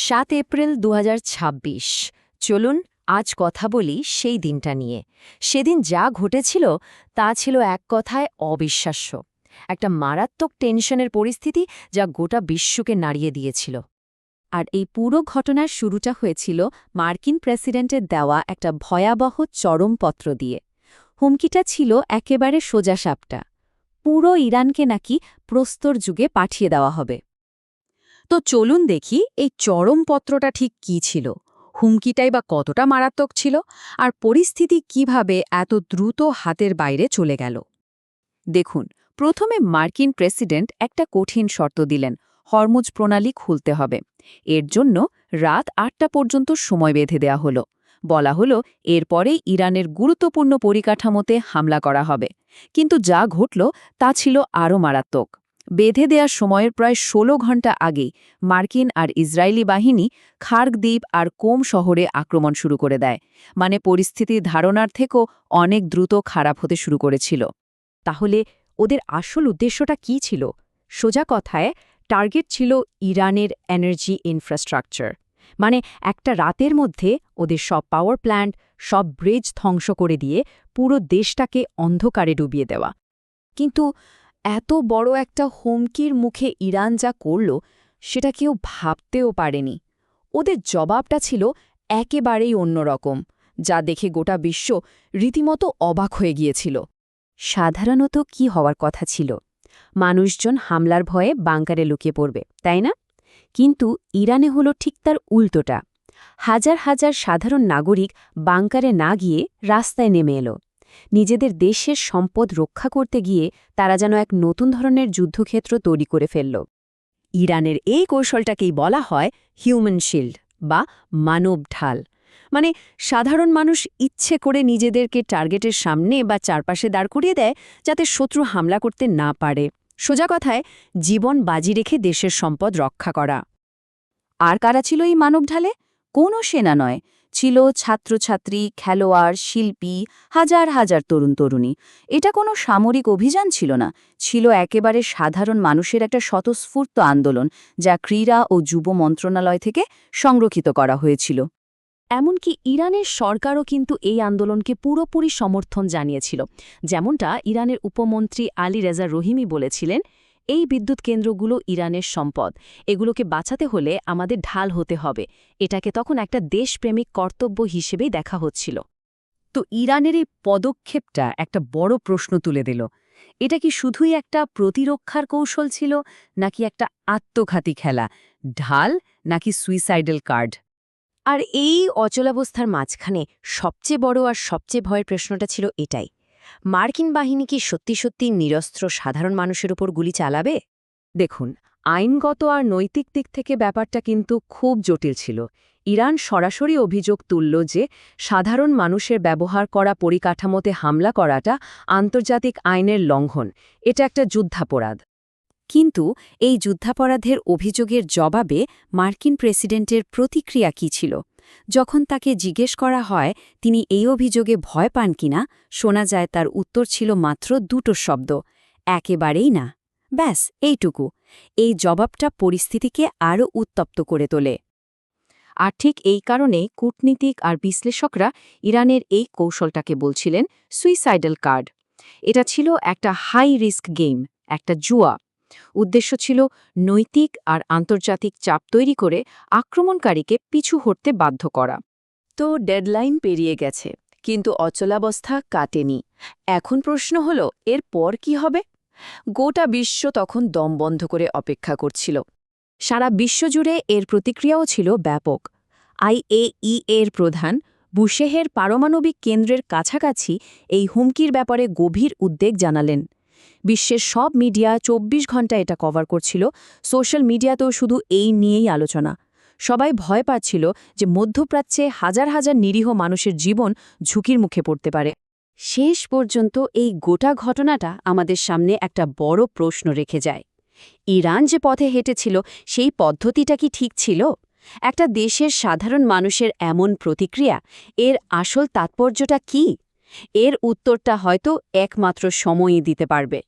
7 April 2026। চলুন আজ কথা বলি সেই দিনটা নিয়ে। সেদিন যা ঘটেছিল তা ছিল এক কথায় অবিশ্বাস্য। একটা মারাত্মক টেনশনের পরিস্থিতি যা গোটা বিশ্বকে নাড়িয়ে দিয়েছিল। আর এই পুরো ঘটনার শুরুটা হয়েছিল মার্কিন প্রেসিডেন্টের দেওয়া একটা ভয়াবহ চরমপত্র দিয়ে। হুমকিটা ছিল একেবারে সোজাসাপটা। পুরো ইরানকে নাকি প্রস্তর যুগে পাঠিয়ে দেওয়া হবে। তো চলুন দেখি এই চরমপত্রটা ঠিক কী ছিল, হুমকিটাই বা কতটা মারাত্মক ছিল, আর পরিস্থিতি কিভাবে এত দ্রুত হাতের বাইরে চলে গেল। দেখুন, প্রথমে মার্কিন প্রেসিডেন্ট একটা কঠিন শর্ত দিলেন, হরমুজ প্রণালী খুলতে হবে। এর জন্য রাত 8টা পর্যন্ত সময় বেঁধে দেয়া হলো। বলা হলো এরপরেই ইরানের গুরুত্বপূর্ণ পরিকাঠামোতে হামলা করা হবে। কিন্তু যা ঘটল তা ছিল আরও মারাত্মক। বেঁধে দেওয়ার সময়ের প্রায় 16 ঘণ্টা আগেই মার্কিন আর ইসরায়েলি বাহিনী খার্গ দ্বীপ আর কোম শহরে আক্রমণ শুরু করে দেয়। মানে পরিস্থিতির ধারণার থেকেও অনেক দ্রুত খারাপ হতে শুরু করেছিল। তাহলে ওদের আসল উদ্দেশ্যটা কী ছিল? সোজা কথায় টার্গেট ছিল ইরানের এনার্জি ইনফ্রাস্ট্রাকচার। মানে একটা রাতের মধ্যে ওদের সব পাওয়ার প্ল্যান্ট, সব ব্রিজ ধ্বংস করে দিয়ে পুরো দেশটাকে অন্ধকারে ডুবিয়ে দেওয়া। কিন্তু এত বড় একটা হুমকির মুখে ইরান যা করল সেটা কেউ ভাবতেও পারেনি। ওদের জবাবটা ছিল একেবারেই অন্যরকম, যা দেখে গোটা বিশ্ব রীতিমতো অবাক হয়ে গিয়েছিল। সাধারণত কি হওয়ার কথা ছিল? মানুষজন হামলার ভয়ে বাংকারে লুকিয়ে পড়বে, তাই না? কিন্তু ইরানে হলো ঠিক তার উল্টোটা। হাজার হাজার সাধারণ নাগরিক বাংকারে না গিয়ে রাস্তায় নেমে এলো। নিজেদের দেশের সম্পদ রক্ষা করতে গিয়ে তারা যেন এক নতুন ধরনের যুদ্ধক্ষেত্র তৈরি করে ফেলল। ইরানের এই কৌশলটাকেই বলা হয় হিউম্যান শিল্ড বা মানব ঢাল। মানে সাধারণ মানুষ ইচ্ছে করে নিজেদেরকে টার্গেটের সামনে বা চারপাশে দাঁড় করিয়ে দেয়, যাতে শত্রু হামলা করতে না পারে। সোজা কথায় জীবন বাজি রেখে দেশের সম্পদ রক্ষা করা। আর কারা ছিল এই মানব ঢালে? কোনো সেনা নয়, ছিল ছাত্রছাত্রী, খেলোয়াড়, শিল্পী, হাজার হাজার তরুণ তরুণী। এটা কোনো সামরিক অভিযান ছিল না, ছিল একেবারে সাধারণ মানুষের একটা স্বতঃস্ফূর্ত আন্দোলন, যা ক্রীড়া ও যুব মন্ত্রণালয় থেকে সংরক্ষিত করা হয়েছিল। এমনকি ইরানের সরকারও কিন্তু এই আন্দোলনকে পুরোপুরি সমর্থন জানিয়েছিল। যেমনটা ইরানের উপমন্ত্রী আলী রেজা রহিমি বলেছিলেন, এই বিদ্যুৎ কেন্দ্রগুলো ইরানের সম্পদ, এগুলোকে বাঁচাতে হলে আমাদের ঢাল হতে হবে। এটাকে তখন একটা দেশপ্রেমিক কর্তব্য হিসেবেই দেখা হচ্ছিল। তো ইরানের এই পদক্ষেপটা একটা বড় প্রশ্ন তুলে দিল। এটা কি শুধুই একটা প্রতিরক্ষার কৌশল ছিল, নাকি একটা আত্মঘাতী খেলা? ঢাল নাকি সুইসাইডাল কার্ড? আর এই অচলাবস্থার মাঝখানে সবচেয়ে বড় আর সবচেয়ে ভয়ের প্রশ্নটা ছিল এটাই, মার্কিন বাহিনী কি সত্যি সত্যি নিরস্ত্র সাধারণ মানুষের উপর গুলি চালাবে? দেখুন, আইনগত আর নৈতিক দিক থেকে ব্যাপারটা কিন্তু খুব জটিল ছিল। ইরান সরাসরি অভিযোগ তুলল যে সাধারণ মানুষের ব্যবহার করা পরিকাঠামোতে হামলা করাটা আন্তর্জাতিক আইনের লঙ্ঘন, এটা একটা যুদ্ধাপরাধ। কিন্তু এই যুদ্ধাপরাধের অভিযোগের জবাবে মার্কিন প্রেসিডেন্টের প্রতিক্রিয়া কী ছিল? যখন তাকে জিজ্ঞেস করা হয় তিনি এই অভিযোগে ভয় পান কিনা, শোনা যায় তার উত্তর ছিল মাত্র দুটো শব্দ, একেবারেই না। ব্যাস এইটুকু। এই জবাবটা পরিস্থিতিকে আরও উত্তপ্ত করে তোলে। আর ঠিক এই কারণে কূটনীতিক আর বিশ্লেষকরা ইরানের এই কৌশলটাকে বলছিলেন সুইসাইডাল কার্ড। এটা ছিল একটা হাই রিস্ক গেম, একটা জুয়া। উদ্দেশ্য ছিল নৈতিক আর আন্তর্জাতিক চাপ তৈরি করে আক্রমণকারীকে পিছু হটতে বাধ্য করা। তো ডেডলাইন পেরিয়ে গেছে, কিন্তু অচলাবস্থা কাটেনি। এখন প্রশ্ন হলো, এর পর কি হবে? গোটা বিশ্ব তখন দম বন্ধ করে অপেক্ষা করছিল। সারা বিশ্বজুড়ে এর প্রতিক্রিয়াও ছিল ব্যাপক। IAEA এর প্রধান বুশেহের পারমাণবিক কেন্দ্রের কাছাকাছি এই হুমকির ব্যাপারে গভীর উদ্বেগ জানালেন। বিশ্বের সব মিডিয়া 24 ঘন্টা এটা কভার করছিল, সোশ্যাল মিডিয়াতেও শুধু এই নিয়েই আলোচনা। সবাই ভয় পাচ্ছিল যে মধ্যপ্রাচ্যে হাজার হাজার নিরীহ মানুষের জীবন ঝুঁকির মুখে পড়তে পারে। শেষ পর্যন্ত এই গোটা ঘটনাটা আমাদের সামনে একটা বড় প্রশ্ন রেখে যায়। ইরান যে পথে হেঁটেছিল সেই পদ্ধতিটা কি ঠিক ছিল? একটা দেশের সাধারণ মানুষের এমন প্রতিক্রিয়া, এর আসল তাৎপর্যটা কি? এর উত্তরটা হয়তো একমাত্র সময়ই দিতে পারবে।